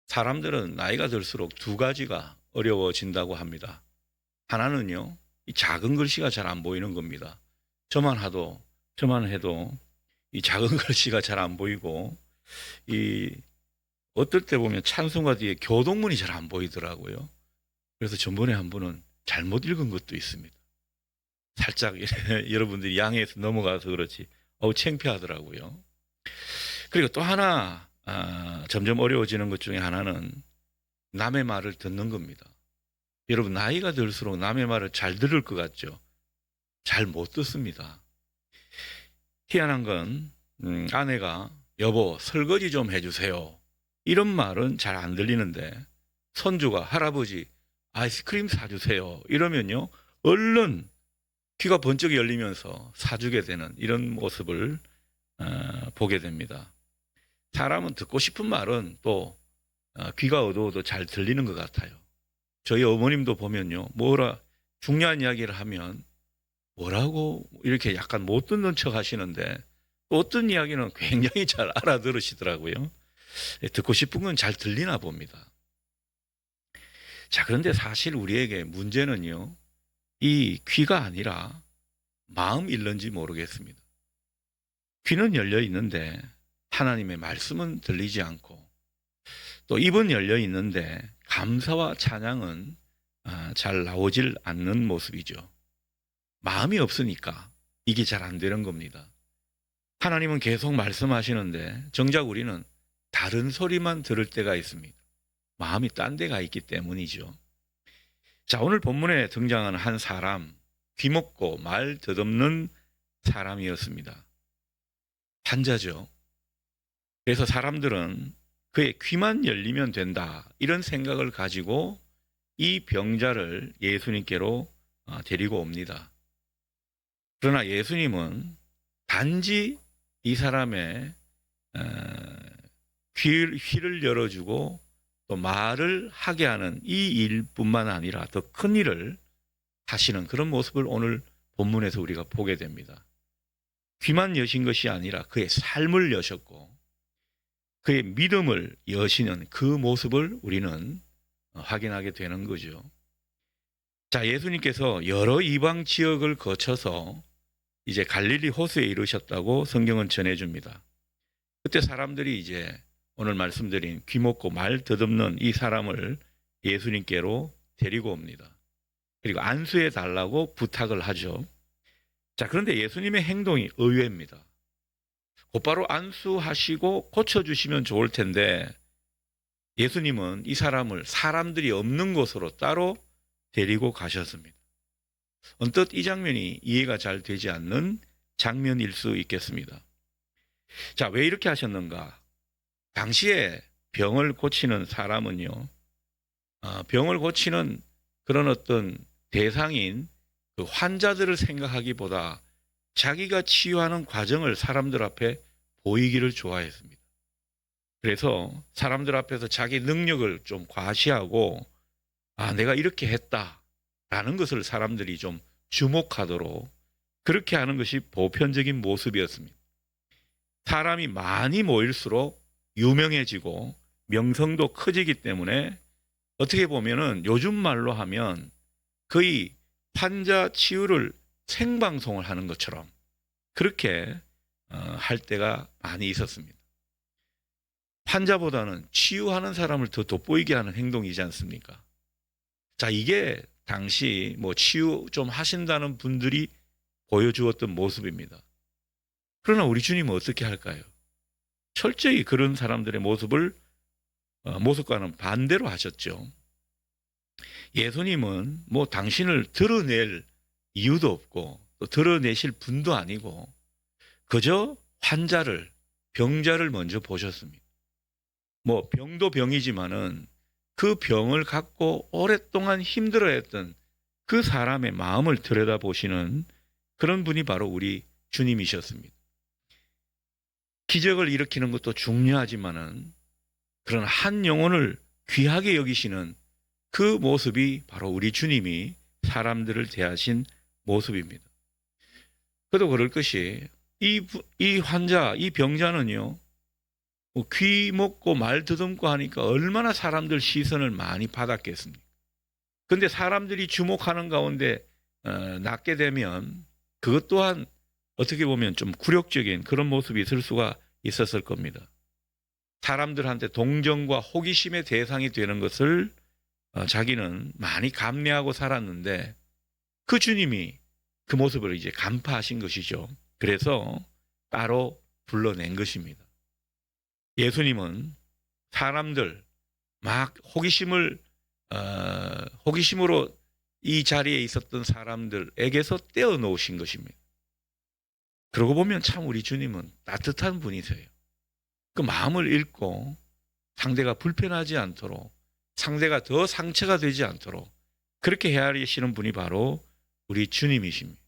사람들은 나이가 들수록 두 가지가 어려워진다고 합니다. 하나는요, 이 작은 글씨가 잘 안 보이는 겁니다. 저만 해도 이 작은 글씨가 잘 안 보이고, 이 어떨 때 보면 찬송가 뒤에 교동문이 잘 안 보이더라고요. 그래서 전번에 한 분은 잘못 읽은 것도 있습니다. 살짝 여러분들이 양해해서 넘어가서 그렇지, 창피하더라고요. 그리고 또 하나, 점점 어려워지는 것 중에 하나는 남의 말을 듣는 겁니다. 여러분, 나이가 들수록 남의 말을 잘 들을 것 같죠? 잘 못 듣습니다. 희한한 건, 아내가 여보, 설거지 좀 해주세요. 이런 말은 잘 안 들리는데, 손주가 할아버지, 아이스크림 사주세요. 이러면요, 얼른 귀가 번쩍 열리면서 사주게 되는 이런 모습을 보게 됩니다. 사람은 듣고 싶은 말은 또 귀가 어두워도 잘 들리는 것 같아요. 저희 어머님도 보면요, 중요한 이야기를 하면 뭐라고 이렇게 약간 못 듣는 척 하시는데 또 어떤 이야기는 굉장히 잘 알아들으시더라고요. 듣고 싶은 건 잘 들리나 봅니다. 자, 그런데 사실 우리에게 문제는요, 이 귀가 아니라 마음 잃는지 모르겠습니다. 귀는 열려 있는데 하나님의 말씀은 들리지 않고, 또 입은 열려 있는데 감사와 찬양은 잘 나오질 않는 모습이죠. 마음이 없으니까 이게 잘 안 되는 겁니다. 하나님은 계속 말씀하시는데 정작 우리는 다른 소리만 들을 때가 있습니다. 마음이 딴 데가 있기 때문이죠. 자, 오늘 본문에 등장하는 한 사람, 귀먹고 말 덧없는 사람이었습니다. 환자죠. 그래서 사람들은 그의 귀만 열리면 된다, 이런 생각을 가지고 이 병자를 예수님께로 데리고 옵니다. 그러나 예수님은 단지 이 사람의 귀를 열어주고 또 말을 하게 하는 이 일뿐만 아니라 더 큰 일을 하시는 그런 모습을 오늘 본문에서 우리가 보게 됩니다. 귀만 여신 것이 아니라 그의 삶을 여셨고 그의 믿음을 여시는 그 모습을 우리는 확인하게 되는 거죠. 자, 예수님께서 여러 이방 지역을 거쳐서 이제 갈릴리 호수에 이르셨다고 성경은 전해줍니다. 그때 사람들이 이제 오늘 말씀드린 귀먹고 말 덧없는 이 사람을 예수님께로 데리고 옵니다. 그리고 안수해 달라고 부탁을 하죠. 자, 그런데 예수님의 행동이 의외입니다. 곧바로 안수하시고 고쳐주시면 좋을 텐데 예수님은 이 사람을 사람들이 없는 곳으로 따로 데리고 가셨습니다. 언뜻 이 장면이 이해가 잘 되지 않는 장면일 수 있겠습니다. 자, 왜 이렇게 하셨는가? 당시에 병을 고치는 사람은요, 병을 고치는 그런 어떤 대상인 그 환자들을 생각하기보다 자기가 치유하는 과정을 사람들 앞에 보이기를 좋아했습니다. 그래서 사람들 앞에서 자기 능력을 좀 과시하고, 내가 이렇게 했다라는 것을 사람들이 좀 주목하도록 그렇게 하는 것이 보편적인 모습이었습니다. 사람이 많이 모일수록 유명해지고 명성도 커지기 때문에 어떻게 보면은 요즘 말로 하면 거의 환자 치유를 생방송을 하는 것처럼 그렇게 할 때가 많이 있었습니다. 환자보다는 치유하는 사람을 더 돋보이게 하는 행동이지 않습니까? 자, 이게 당시 치유 좀 하신다는 분들이 보여주었던 모습입니다. 그러나 우리 주님은 어떻게 할까요? 철저히 그런 사람들의 모습과는 반대로 하셨죠. 예수님은 당신을 드러낼 이유도 없고 또 드러내실 분도 아니고 그저 병자를 먼저 보셨습니다. 병도 병이지만은 그 병을 갖고 오랫동안 힘들어했던 그 사람의 마음을 들여다보시는 그런 분이 바로 우리 주님이셨습니다. 기적을 일으키는 것도 중요하지만은 그런 한 영혼을 귀하게 여기시는 그 모습이 바로 우리 주님이 사람들을 대하신 모습입니다. 그도 그럴 것이 이 환자, 이 병자는요, 귀 먹고 말 더듬고 하니까 얼마나 사람들 시선을 많이 받았겠습니까? 근데 사람들이 주목하는 가운데 낳게 되면 그것 또한 어떻게 보면 좀 굴욕적인 그런 모습이 있을 수가 있었을 겁니다. 사람들한테 동정과 호기심의 대상이 되는 것을 자기는 많이 감내하고 살았는데 그 주님이 그 모습을 이제 간파하신 것이죠. 그래서 따로 불러낸 것입니다. 예수님은 사람들 막 호기심으로 이 자리에 있었던 사람들에게서 떼어 놓으신 것입니다. 그러고 보면 참 우리 주님은 따뜻한 분이세요. 그 마음을 읽고 상대가 불편하지 않도록, 상대가 더 상처가 되지 않도록 그렇게 헤아리시는 분이 바로 우리 주님이십니다.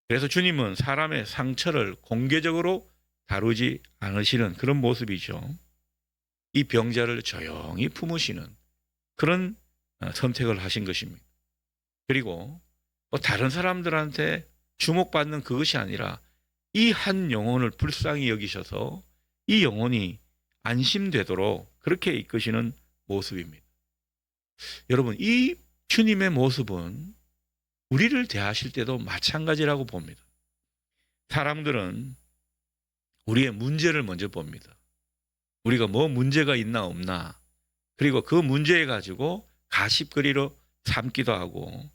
그래서 주님은 사람의 상처를 공개적으로 다루지 않으시는 그런 모습이죠. 이 병자를 조용히 품으시는 그런 선택을 하신 것입니다. 그리고 다른 사람들한테 주목받는 그것이 아니라 이 한 영혼을 불쌍히 여기셔서 이 영혼이 안심되도록 그렇게 이끄시는 모습입니다. 여러분, 이 주님의 모습은 우리를 대하실 때도 마찬가지라고 봅니다. 사람들은 우리의 문제를 먼저 봅니다. 우리가 뭐 문제가 있나 없나, 그리고 그 문제에 가지고 가십거리로 삼기도 하고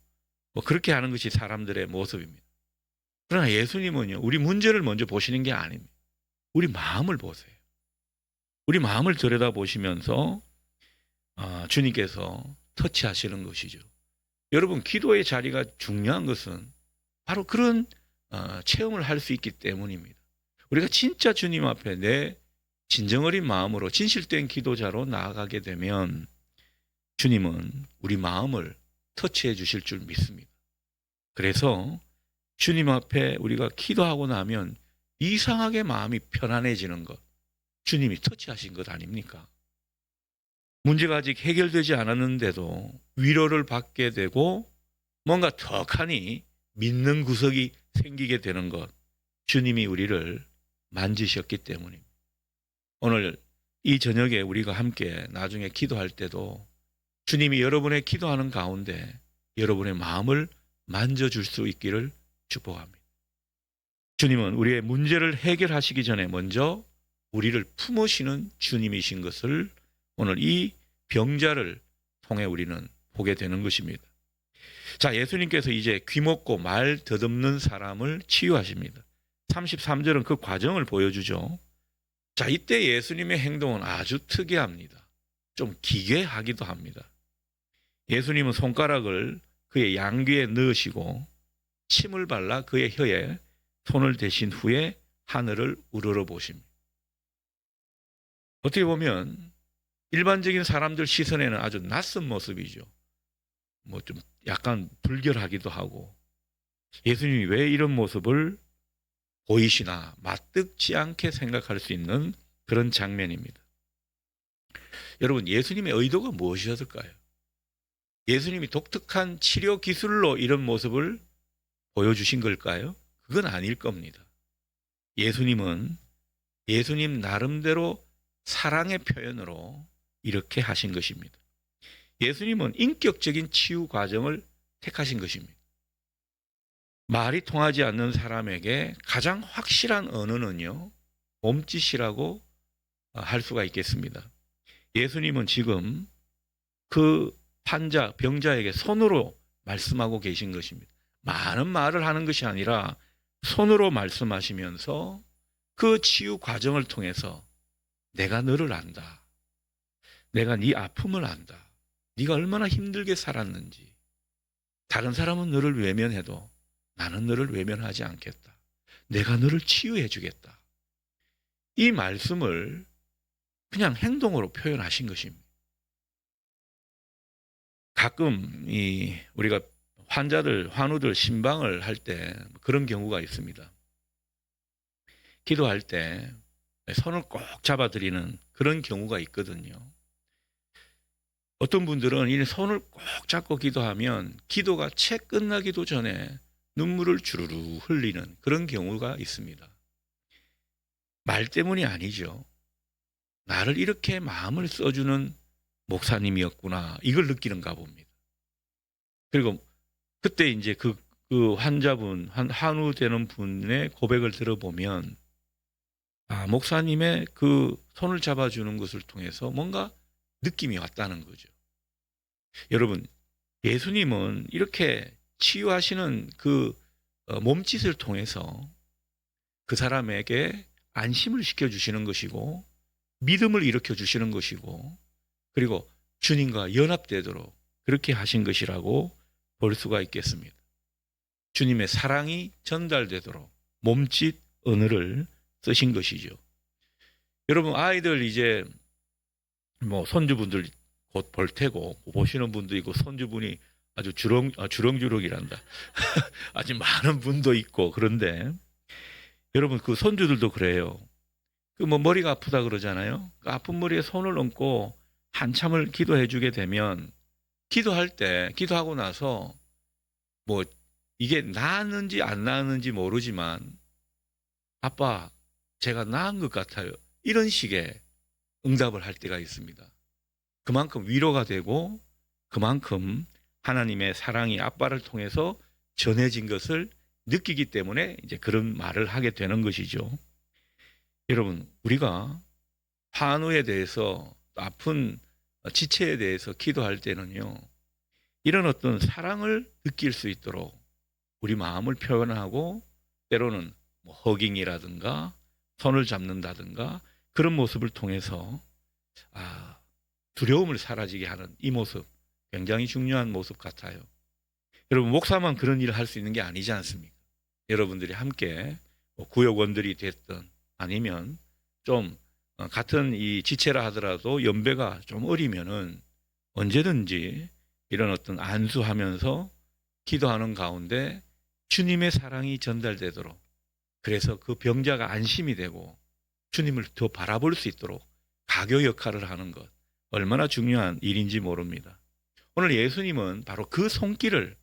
그렇게 하는 것이 사람들의 모습입니다. 그러나 예수님은요, 우리 문제를 먼저 보시는 게 아닙니다. 우리 마음을 보세요. 우리 마음을 들여다보시면서 주님께서 터치하시는 것이죠. 여러분, 기도의 자리가 중요한 것은 바로 그런 체험을 할 수 있기 때문입니다. 우리가 진짜 주님 앞에 내 진정 어린 마음으로 진실된 기도자로 나아가게 되면 주님은 우리 마음을 터치해 주실 줄 믿습니다. 그래서 주님 앞에 우리가 기도하고 나면 이상하게 마음이 편안해지는 것, 주님이 터치하신 것 아닙니까? 문제가 아직 해결되지 않았는데도 위로를 받게 되고 뭔가 턱하니 믿는 구석이 생기게 되는 것, 주님이 우리를 만지셨기 때문입니다. 오늘 이 저녁에 우리가 함께 나중에 기도할 때도 주님이 여러분의 기도하는 가운데 여러분의 마음을 만져줄 수 있기를 축복합니다. 주님은 우리의 문제를 해결하시기 전에 먼저 우리를 품으시는 주님이신 것을 오늘 이 병자를 통해 우리는 보게 되는 것입니다. 자, 예수님께서 이제 귀먹고 말 더듬는 사람을 치유하십니다. 33절은 그 과정을 보여주죠. 자, 이때 예수님의 행동은 아주 특이합니다. 좀 기괴하기도 합니다. 예수님은 손가락을 그의 양귀에 넣으시고 침을 발라 그의 혀에 손을 대신 후에 하늘을 우러러 보십니다. 어떻게 보면 일반적인 사람들 시선에는 아주 낯선 모습이죠. 뭐 좀 약간 불결하기도 하고 예수님이 왜 이런 모습을 보이시나 맞듣지 않게 생각할 수 있는 그런 장면입니다. 여러분, 예수님의 의도가 무엇이었을까요? 예수님이 독특한 치료 기술로 이런 모습을 보여주신 걸까요? 그건 아닐 겁니다. 예수님은 예수님 나름대로 사랑의 표현으로 이렇게 하신 것입니다. 예수님은 인격적인 치유 과정을 택하신 것입니다. 말이 통하지 않는 사람에게 가장 확실한 언어는요, 몸짓이라고 할 수가 있겠습니다. 예수님은 지금 그 병자에게 손으로 말씀하고 계신 것입니다. 많은 말을 하는 것이 아니라 손으로 말씀하시면서 그 치유 과정을 통해서 내가 너를 안다. 내가 네 아픔을 안다. 네가 얼마나 힘들게 살았는지. 다른 사람은 너를 외면해도 나는 너를 외면하지 않겠다. 내가 너를 치유해 주겠다. 이 말씀을 그냥 행동으로 표현하신 것입니다. 가끔 우리가 환우들 신방을 할 때 그런 경우가 있습니다. 기도할 때 손을 꼭 잡아드리는 그런 경우가 있거든요. 어떤 분들은 이 손을 꼭 잡고 기도하면 기도가 채 끝나기도 전에 눈물을 주르르 흘리는 그런 경우가 있습니다. 말 때문이 아니죠. 나를 이렇게 마음을 써주는 목사님이었구나. 이걸 느끼는가 봅니다. 그리고 그때 이제 그 환자분, 한우 되는 분의 고백을 들어보면, 목사님의 그 손을 잡아주는 것을 통해서 뭔가 느낌이 왔다는 거죠. 여러분, 예수님은 이렇게 치유하시는 그 몸짓을 통해서 그 사람에게 안심을 시켜주시는 것이고, 믿음을 일으켜주시는 것이고, 그리고 주님과 연합되도록 그렇게 하신 것이라고 볼 수가 있겠습니다. 주님의 사랑이 전달되도록 몸짓 언어를 쓰신 것이죠. 여러분, 아이들 이제 뭐 손주분들 곧 볼 테고, 보시는 분도 있고, 손주분이 아주 주렁주렁이란다. 아주 많은 분도 있고, 그런데 여러분, 그 손주들도 그래요. 그 뭐 머리가 아프다 그러잖아요. 그 아픈 머리에 손을 얹고 한참을 기도해 주게 되면, 기도할 때, 기도하고 나서 뭐 이게 나았는지 안 나았는지 모르지만, 아빠, 제가 나은 것 같아요. 이런 식의 응답을 할 때가 있습니다. 그만큼 위로가 되고, 그만큼 하나님의 사랑이 아빠를 통해서 전해진 것을 느끼기 때문에 이제 그런 말을 하게 되는 것이죠. 여러분, 우리가 환우에 대해서, 아픈 지체에 대해서 기도할 때는요, 이런 어떤 사랑을 느낄 수 있도록 우리 마음을 표현하고, 때로는 뭐 허깅이라든가 손을 잡는다든가 그런 모습을 통해서 두려움을 사라지게 하는 이 모습, 굉장히 중요한 모습 같아요. 여러분, 목사만 그런 일을 할 수 있는 게 아니지 않습니까? 여러분들이 함께 구역원들이 됐든, 아니면 좀 같은 이 지체라 하더라도 연배가 좀 어리면은 언제든지 이런 어떤 안수하면서 기도하는 가운데 주님의 사랑이 전달되도록, 그래서 그 병자가 안심이 되고 주님을 더 바라볼 수 있도록 가교 역할을 하는 것, 얼마나 중요한 일인지 모릅니다. 오늘 예수님은 바로 그 손길을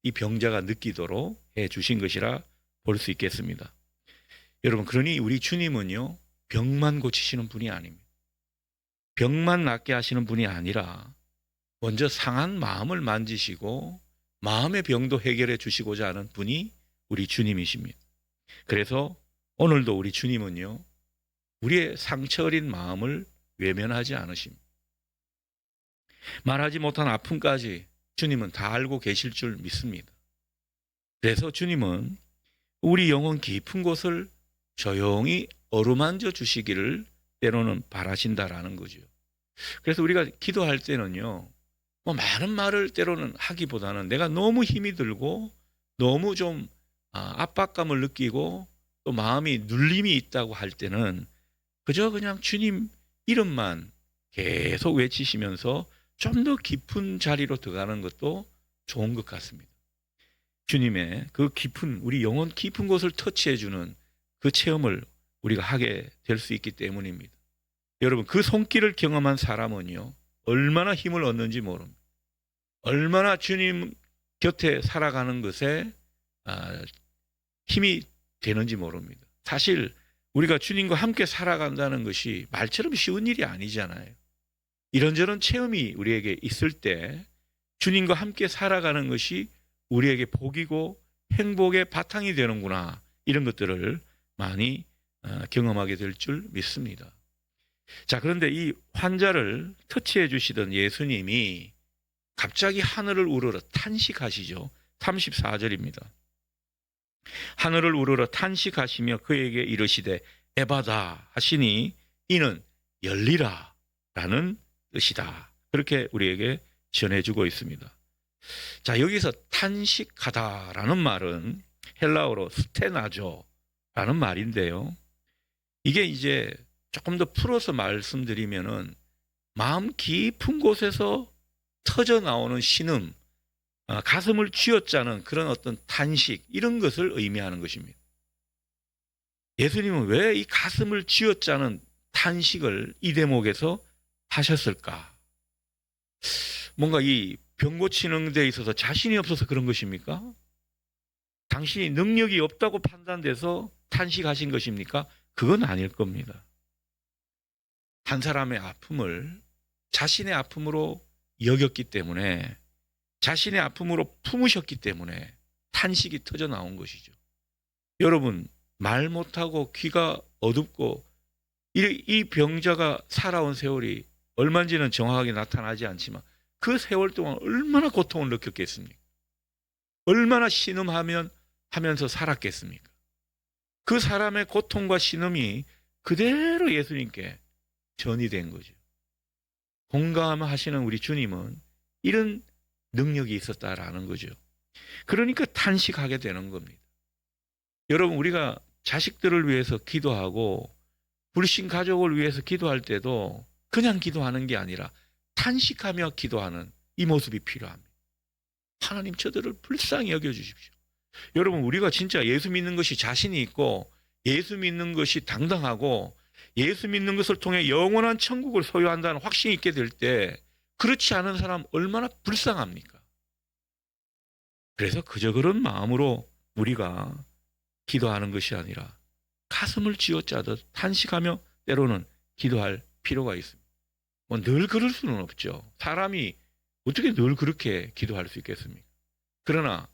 이 병자가 느끼도록 해 주신 것이라 볼 수 있겠습니다. 여러분, 그러니 우리 주님은요, 병만 고치시는 분이 아닙니다. 병만 낫게 하시는 분이 아니라 먼저 상한 마음을 만지시고 마음의 병도 해결해 주시고자 하는 분이 우리 주님이십니다. 그래서 오늘도 우리 주님은요, 우리의 상처 어린 마음을 외면하지 않으십니다. 말하지 못한 아픔까지 주님은 다 알고 계실 줄 믿습니다. 그래서 주님은 우리 영혼 깊은 곳을 조용히 어루만져 주시기를 때로는 바라신다라는 거죠. 그래서 우리가 기도할 때는요, 뭐 많은 말을 때로는 하기보다는 내가 너무 힘이 들고 너무 좀 압박감을 느끼고 또 마음이 눌림이 있다고 할 때는 그저 그냥 주님 이름만 계속 외치시면서 좀 더 깊은 자리로 들어가는 것도 좋은 것 같습니다. 주님의 그 깊은, 우리 영혼 깊은 곳을 터치해주는 그 체험을 우리가 하게 될 수 있기 때문입니다. 여러분, 그 손길을 경험한 사람은요, 얼마나 힘을 얻는지 모릅니다. 얼마나 주님 곁에 살아가는 것에 힘이 되는지 모릅니다. 사실 우리가 주님과 함께 살아간다는 것이 말처럼 쉬운 일이 아니잖아요. 이런저런 체험이 우리에게 있을 때 주님과 함께 살아가는 것이 우리에게 복이고 행복의 바탕이 되는구나, 이런 것들을 많이 경험하게 될 줄 믿습니다. 자, 그런데 이 환자를 터치해 주시던 예수님이 갑자기 하늘을 우러러 탄식하시죠. 34절입니다. 하늘을 우러러 탄식하시며 그에게 이르시되 에바다 하시니 이는 열리라 라는 뜻이다. 그렇게 우리에게 전해주고 있습니다. 자, 여기서 탄식하다라는 말은 헬라어로 스테나조라는 말인데요. 이게 이제 조금 더 풀어서 말씀드리면은 마음 깊은 곳에서 터져 나오는 신음, 가슴을 쥐어짜는 그런 어떤 탄식, 이런 것을 의미하는 것입니다. 예수님은 왜 이 가슴을 쥐어짜는 탄식을 이 대목에서 하셨을까? 뭔가 이 병 고치는 데 있어서 자신이 없어서 그런 것입니까? 당신이 능력이 없다고 판단돼서 탄식하신 것입니까? 그건 아닐 겁니다. 한 사람의 아픔을 자신의 아픔으로 여겼기 때문에, 자신의 아픔으로 품으셨기 때문에 탄식이 터져 나온 것이죠. 여러분, 말 못하고 귀가 어둡고 이 병자가 살아온 세월이 얼마인지는 정확하게 나타나지 않지만 그 세월 동안 얼마나 고통을 느꼈겠습니까? 얼마나 신음하면서 살았겠습니까? 그 사람의 고통과 신음이 그대로 예수님께 전이된 거죠. 공감하시는 우리 주님은 이런 능력이 있었다라는 거죠. 그러니까 탄식하게 되는 겁니다. 여러분, 우리가 자식들을 위해서 기도하고 불신 가족을 위해서 기도할 때도 그냥 기도하는 게 아니라 탄식하며 기도하는 이 모습이 필요합니다. 하나님, 저들을 불쌍히 여겨주십시오. 여러분, 우리가 진짜 예수 믿는 것이 자신이 있고 예수 믿는 것이 당당하고 예수 믿는 것을 통해 영원한 천국을 소유한다는 확신이 있게 될 때 그렇지 않은 사람 얼마나 불쌍합니까? 그래서 그저 그런 마음으로 우리가 기도하는 것이 아니라 가슴을 쥐어짜듯 탄식하며 때로는 기도할 필요가 있습니다. 뭐 늘 그럴 수는 없죠. 사람이 어떻게 늘 그렇게 기도할 수 있겠습니까? 그러나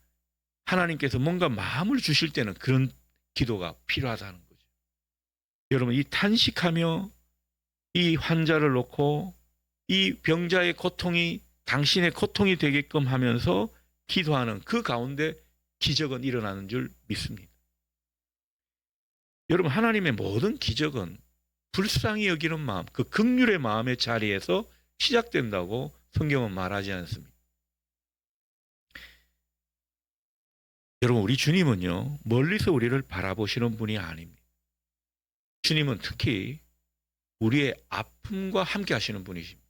하나님께서 뭔가 마음을 주실 때는 그런 기도가 필요하다는 거죠. 여러분, 이 탄식하며 이 환자를 놓고 이 병자의 고통이 당신의 고통이 되게끔 하면서 기도하는 그 가운데 기적은 일어나는 줄 믿습니다. 여러분, 하나님의 모든 기적은 불쌍히 여기는 마음, 그 긍휼의 마음의 자리에서 시작된다고 성경은 말하지 않습니다. 여러분, 우리 주님은요, 멀리서 우리를 바라보시는 분이 아닙니다. 주님은 특히 우리의 아픔과 함께 하시는 분이십니다.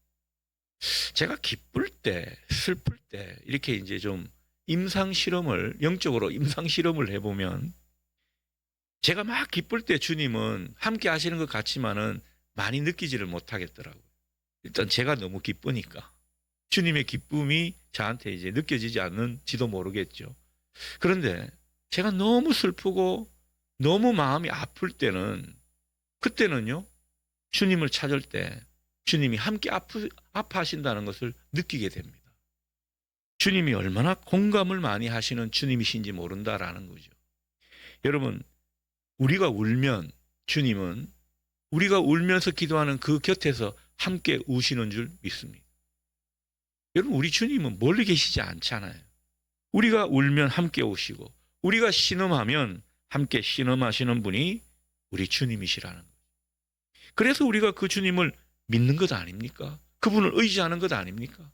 제가 기쁠 때, 슬플 때 이렇게 이제 좀 영적으로 임상 실험을 해보면 제가 막 기쁠 때 주님은 함께 하시는 것 같지만은 많이 느끼지를 못하겠더라고요. 일단 제가 너무 기쁘니까 주님의 기쁨이 저한테 이제 느껴지지 않는지도 모르겠죠. 그런데 제가 너무 슬프고 너무 마음이 아플 때는, 그때는요, 주님을 찾을 때 주님이 함께 아파하신다는 것을 느끼게 됩니다. 주님이 얼마나 공감을 많이 하시는 주님이신지 모른다라는 거죠. 여러분, 우리가 울면 주님은 우리가 울면서 기도하는 그 곁에서 함께 우시는 줄 믿습니다. 여러분, 우리 주님은 멀리 계시지 않잖아요. 우리가 울면 함께 오시고 우리가 신음하면 함께 신음하시는 분이 우리 주님이시라는 거예요. 그래서 우리가 그 주님을 믿는 것 아닙니까? 그분을 의지하는 것 아닙니까?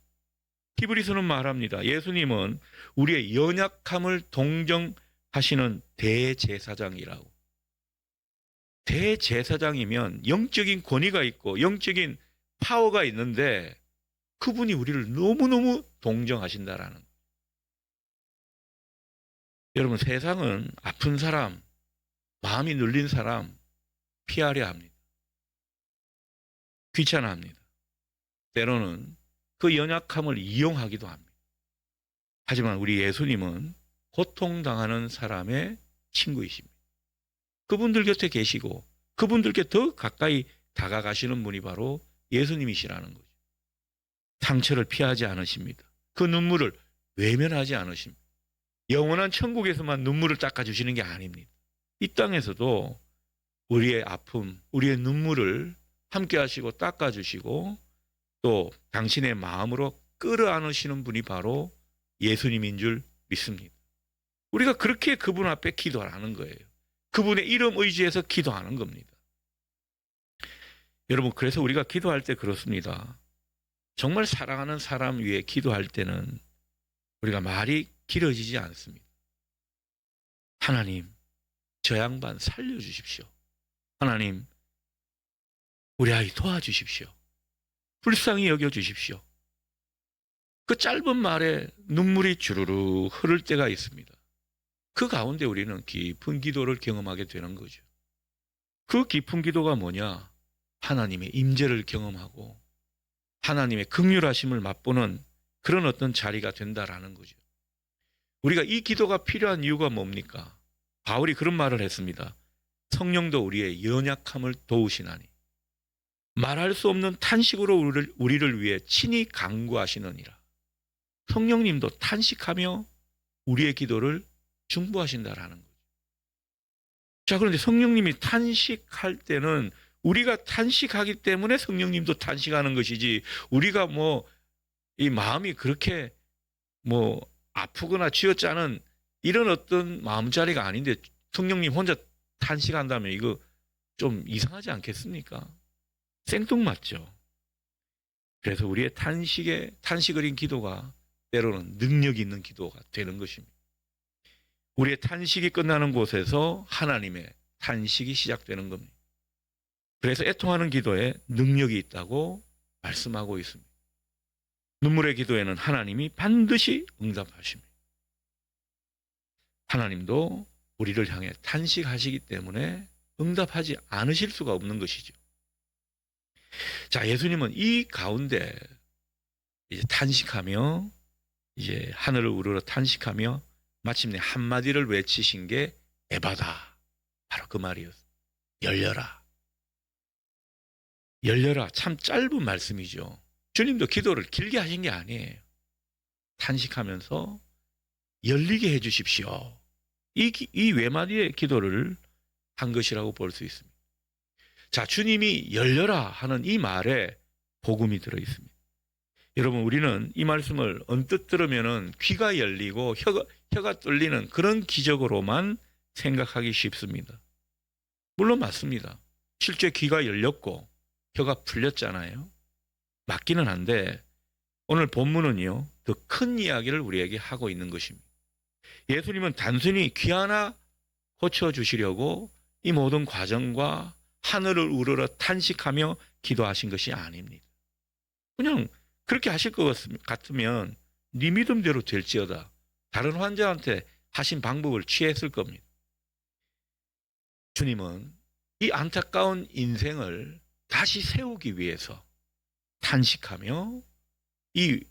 히브리서는 말합니다. 예수님은 우리의 연약함을 동정하시는 대제사장이라고. 대제사장이면 영적인 권위가 있고 영적인 파워가 있는데 그분이 우리를 너무너무 동정하신다라는 거예요. 여러분, 세상은 아픈 사람, 마음이 눌린 사람 피하려 합니다. 귀찮아합니다. 때로는 그 연약함을 이용하기도 합니다. 하지만 우리 예수님은 고통당하는 사람의 친구이십니다. 그분들 곁에 계시고 그분들께 더 가까이 다가가시는 분이 바로 예수님이시라는 거죠. 상처를 피하지 않으십니다. 그 눈물을 외면하지 않으십니다. 영원한 천국에서만 눈물을 닦아주시는 게 아닙니다. 이 땅에서도 우리의 아픔, 우리의 눈물을 함께 하시고 닦아주시고 또 당신의 마음으로 끌어안으시는 분이 바로 예수님인 줄 믿습니다. 우리가 그렇게 그분 앞에 기도하는 거예요. 그분의 이름 의지해서 기도하는 겁니다. 여러분, 그래서 우리가 기도할 때 그렇습니다. 정말 사랑하는 사람 위해 기도할 때는 우리가 말이 길어지지 않습니다. 하나님, 저 양반 살려주십시오. 하나님, 우리 아이 도와주십시오. 불쌍히 여겨주십시오. 그 짧은 말에 눈물이 주르르 흐를 때가 있습니다. 그 가운데 우리는 깊은 기도를 경험하게 되는 거죠. 그 깊은 기도가 뭐냐? 하나님의 임재를 경험하고 하나님의 긍휼하심을 맛보는 그런 어떤 자리가 된다라는 거죠. 우리가 이 기도가 필요한 이유가 뭡니까? 바울이 그런 말을 했습니다. 성령도 우리의 연약함을 도우시나니. 말할 수 없는 탄식으로 우리를 위해 친히 간구하시느니라. 성령님도 탄식하며 우리의 기도를 중보하신다라는 거죠. 자, 그런데 성령님이 탄식할 때는 우리가 탄식하기 때문에 성령님도 탄식하는 것이지, 우리가 이 마음이 그렇게 아프거나 쥐어짜는 이런 어떤 마음자리가 아닌데 성령님 혼자 탄식한다면 이거 좀 이상하지 않겠습니까? 생뚱맞죠. 그래서 우리의 탄식 어린 기도가 때로는 능력 있는 기도가 되는 것입니다. 우리의 탄식이 끝나는 곳에서 하나님의 탄식이 시작되는 겁니다. 그래서 애통하는 기도에 능력이 있다고 말씀하고 있습니다. 눈물의 기도에는 하나님이 반드시 응답하십니다. 하나님도 우리를 향해 탄식하시기 때문에 응답하지 않으실 수가 없는 것이죠. 자, 예수님은 이 가운데 이제 탄식하며 이제 하늘을 우러러 탄식하며 마침내 한마디를 외치신 게 에바다. 바로 그 말이었어요. 열려라. 열려라. 참 짧은 말씀이죠. 주님도 기도를 길게 하신 게 아니에요. 탄식하면서 열리게 해 주십시오. 이 외마디의 기도를 한 것이라고 볼 수 있습니다. 자, 주님이 열려라 하는 이 말에 복음이 들어 있습니다. 여러분, 우리는 이 말씀을 언뜻 들으면은 귀가 열리고 혀가 뚫리는 그런 기적으로만 생각하기 쉽습니다. 물론 맞습니다. 실제 귀가 열렸고 혀가 풀렸잖아요. 맞기는 한데 오늘 본문은요, 더 큰 이야기를 우리에게 하고 있는 것입니다. 예수님은 단순히 귀 하나 고쳐주시려고 이 모든 과정과 하늘을 우러러 탄식하며 기도하신 것이 아닙니다. 그냥 그렇게 하실 것 같으면 네 믿음대로 될지어다. 다른 환자한테 하신 방법을 취했을 겁니다. 주님은 이 안타까운 인생을 다시 세우기 위해서 탄식하며 이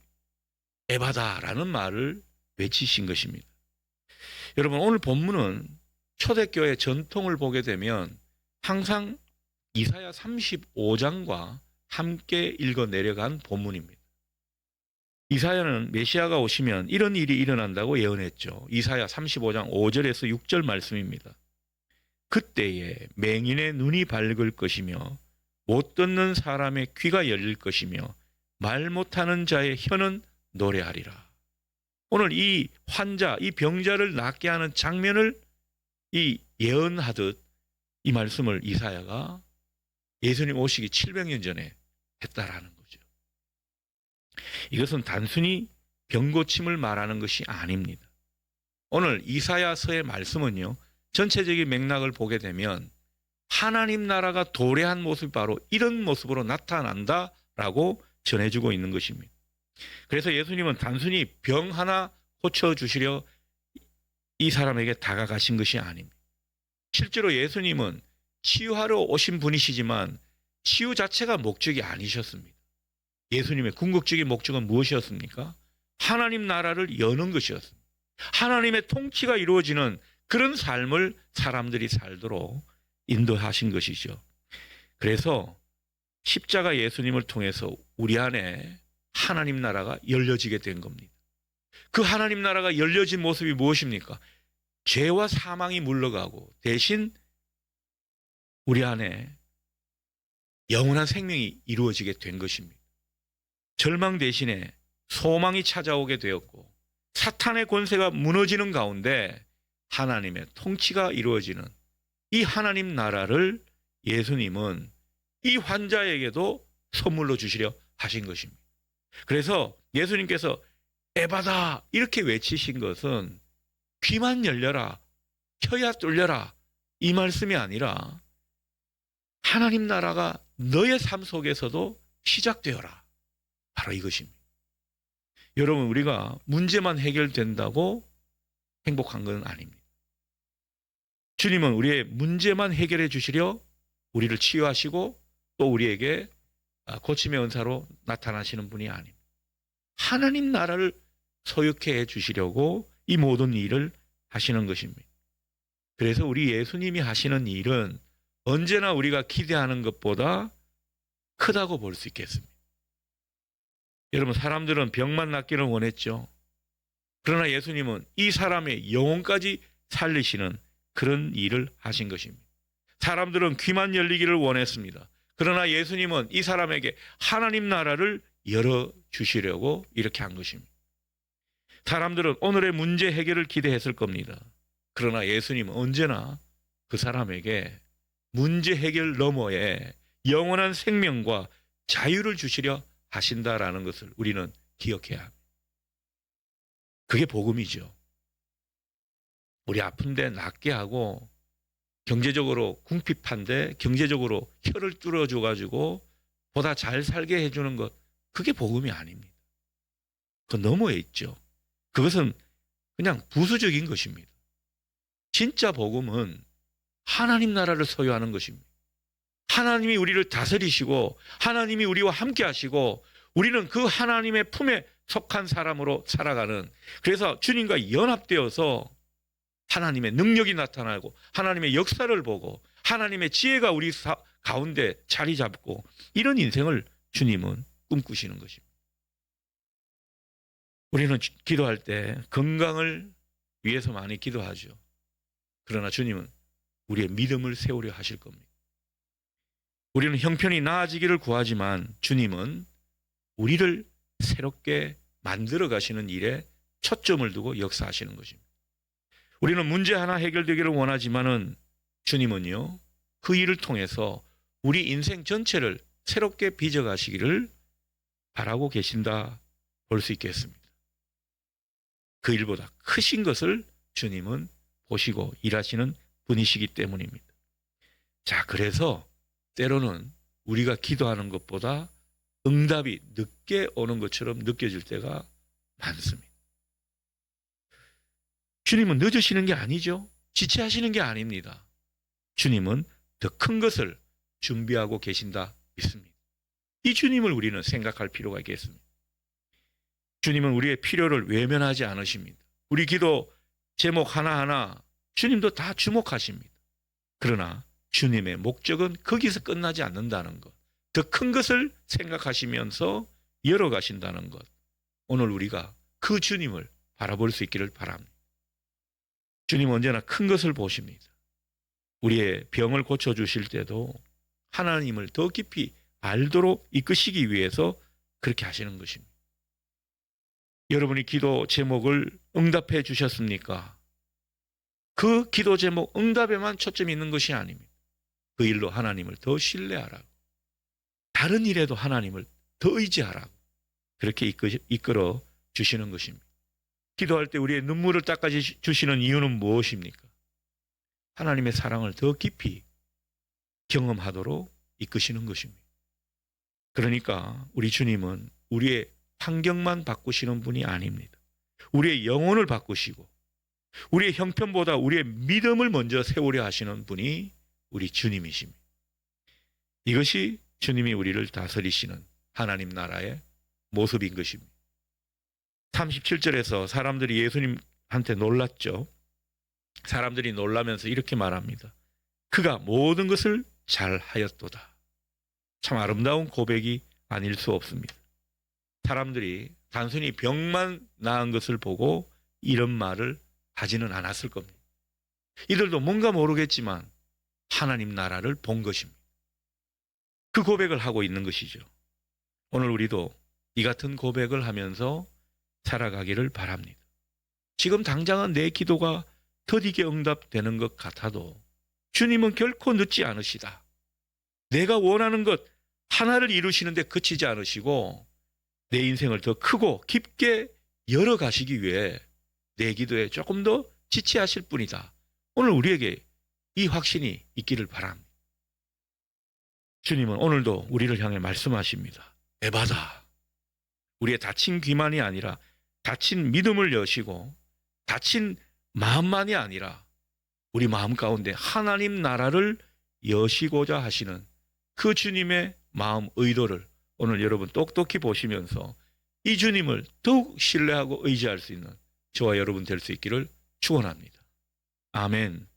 에바다라는 말을 외치신 것입니다. 여러분, 오늘 본문은 초대교회 전통을 보게 되면 항상 이사야 35장과 함께 읽어 내려간 본문입니다. 이사야는 메시아가 오시면 이런 일이 일어난다고 예언했죠. 이사야 35장 5절에서 6절 말씀입니다. 그때에 맹인의 눈이 밝을 것이며 못 듣는 사람의 귀가 열릴 것이며 말 못하는 자의 혀는 노래하리라. 오늘 이 환자, 이 병자를 낫게 하는 장면을 이 예언하듯 이 말씀을 이사야가 예수님 오시기 700년 전에 했다라는 거죠. 이것은 단순히 병고침을 말하는 것이 아닙니다. 오늘 이사야서의 말씀은요, 전체적인 맥락을 보게 되면 하나님 나라가 도래한 모습이 바로 이런 모습으로 나타난다라고 전해주고 있는 것입니다. 그래서 예수님은 단순히 병 하나 고쳐주시려 이 사람에게 다가가신 것이 아닙니다. 실제로 예수님은 치유하러 오신 분이시지만 치유 자체가 목적이 아니셨습니다. 예수님의 궁극적인 목적은 무엇이었습니까? 하나님 나라를 여는 것이었습니다. 하나님의 통치가 이루어지는 그런 삶을 사람들이 살도록 인도하신 것이죠. 그래서 십자가 예수님을 통해서 우리 안에 하나님 나라가 열려지게 된 겁니다. 그 하나님 나라가 열려진 모습이 무엇입니까? 죄와 사망이 물러가고 대신 우리 안에 영원한 생명이 이루어지게 된 것입니다. 절망 대신에 소망이 찾아오게 되었고 사탄의 권세가 무너지는 가운데 하나님의 통치가 이루어지는 이 하나님 나라를 예수님은 이 환자에게도 선물로 주시려 하신 것입니다. 그래서 예수님께서 에바다 이렇게 외치신 것은 귀만 열려라, 혀야 뚫려라 이 말씀이 아니라 하나님 나라가 너의 삶 속에서도 시작되어라. 바로 이것입니다. 여러분, 우리가 문제만 해결된다고 행복한 건 아닙니다. 주님은 우리의 문제만 해결해 주시려 우리를 치유하시고 또 우리에게 고침의 은사로 나타나시는 분이 아닙니다. 하나님 나라를 소유케 해 주시려고 이 모든 일을 하시는 것입니다. 그래서 우리 예수님이 하시는 일은 언제나 우리가 기대하는 것보다 크다고 볼 수 있겠습니다. 여러분, 사람들은 병만 낫기를 원했죠. 그러나 예수님은 이 사람의 영혼까지 살리시는 그런 일을 하신 것입니다. 사람들은 귀만 열리기를 원했습니다. 그러나 예수님은 이 사람에게 하나님 나라를 열어주시려고 이렇게 한 것입니다. 사람들은 오늘의 문제 해결을 기대했을 겁니다. 그러나 예수님은 언제나 그 사람에게 문제 해결 너머에 영원한 생명과 자유를 주시려 하신다라는 것을 우리는 기억해야 합니다. 그게 복음이죠. 우리 아픈데 낫게 하고 경제적으로 궁핍한데 경제적으로 혀를 뚫어줘가지고 보다 잘 살게 해주는 것, 그게 복음이 아닙니다. 그 너머에 있죠. 그것은 그냥 부수적인 것입니다. 진짜 복음은 하나님 나라를 소유하는 것입니다. 하나님이 우리를 다스리시고 하나님이 우리와 함께 하시고 우리는 그 하나님의 품에 속한 사람으로 살아가는, 그래서 주님과 연합되어서 하나님의 능력이 나타나고 하나님의 역사를 보고 하나님의 지혜가 우리 가운데 자리 잡고 이런 인생을 주님은 꿈꾸시는 것입니다. 우리는 기도할 때 건강을 위해서 많이 기도하죠. 그러나 주님은 우리의 믿음을 세우려 하실 겁니다. 우리는 형편이 나아지기를 구하지만 주님은 우리를 새롭게 만들어 가시는 일에 초점을 두고 역사하시는 것입니다. 우리는 문제 하나 해결되기를 원하지만은 주님은요, 그 일을 통해서 우리 인생 전체를 새롭게 빚어가시기를 바라고 계신다 볼 수 있겠습니다. 그 일보다 크신 것을 주님은 보시고 일하시는 분이시기 때문입니다. 자, 그래서 때로는 우리가 기도하는 것보다 응답이 늦게 오는 것처럼 느껴질 때가 많습니다. 주님은 늦으시는 게 아니죠. 지체하시는 게 아닙니다. 주님은 더 큰 것을 준비하고 계신다 믿습니다. 이 주님을 우리는 생각할 필요가 있겠습니다. 주님은 우리의 필요를 외면하지 않으십니다. 우리 기도 제목 하나하나 주님도 다 주목하십니다. 그러나 주님의 목적은 거기서 끝나지 않는다는 것, 더 큰 것을 생각하시면서 열어가신다는 것, 오늘 우리가 그 주님을 바라볼 수 있기를 바랍니다. 주님은 언제나 큰 것을 보십니다. 우리의 병을 고쳐주실 때도 하나님을 더 깊이 알도록 이끄시기 위해서 그렇게 하시는 것입니다. 여러분이 기도 제목을 응답해 주셨습니까? 그 기도 제목 응답에만 초점이 있는 것이 아닙니다. 그 일로 하나님을 더 신뢰하라고, 다른 일에도 하나님을 더 의지하라고 그렇게 이끌어 주시는 것입니다. 기도할 때 우리의 눈물을 닦아주시는 이유는 무엇입니까? 하나님의 사랑을 더 깊이 경험하도록 이끄시는 것입니다. 그러니까 우리 주님은 우리의 환경만 바꾸시는 분이 아닙니다. 우리의 영혼을 바꾸시고 우리의 형편보다 우리의 믿음을 먼저 세우려 하시는 분이 우리 주님이십니다. 이것이 주님이 우리를 다스리시는 하나님 나라의 모습인 것입니다. 37절에서 사람들이 예수님한테 놀랐죠. 사람들이 놀라면서 이렇게 말합니다. 그가 모든 것을 잘하였도다. 참 아름다운 고백이 아닐 수 없습니다. 사람들이 단순히 병만 나은 것을 보고 이런 말을 하지는 않았을 겁니다. 이들도 뭔가 모르겠지만 하나님 나라를 본 것입니다. 그 고백을 하고 있는 것이죠. 오늘 우리도 이 같은 고백을 하면서 살아가기를 바랍니다. 지금 당장은 내 기도가 더디게 응답되는 것 같아도 주님은 결코 늦지 않으시다. 내가 원하는 것 하나를 이루시는데 그치지 않으시고 내 인생을 더 크고 깊게 열어가시기 위해 내 기도에 조금 더 지체하실 분이다. 오늘 우리에게 이 확신이 있기를 바랍니다. 주님은 오늘도 우리를 향해 말씀하십니다. 에바다. 우리의 다친 귀만이 아니라 다친 믿음을 여시고 다친 마음만이 아니라 우리 마음 가운데 하나님 나라를 여시고자 하시는 그 주님의 마음 의도를 오늘 여러분 똑똑히 보시면서 이 주님을 더욱 신뢰하고 의지할 수 있는 저와 여러분 될 수 있기를 축원합니다. 아멘.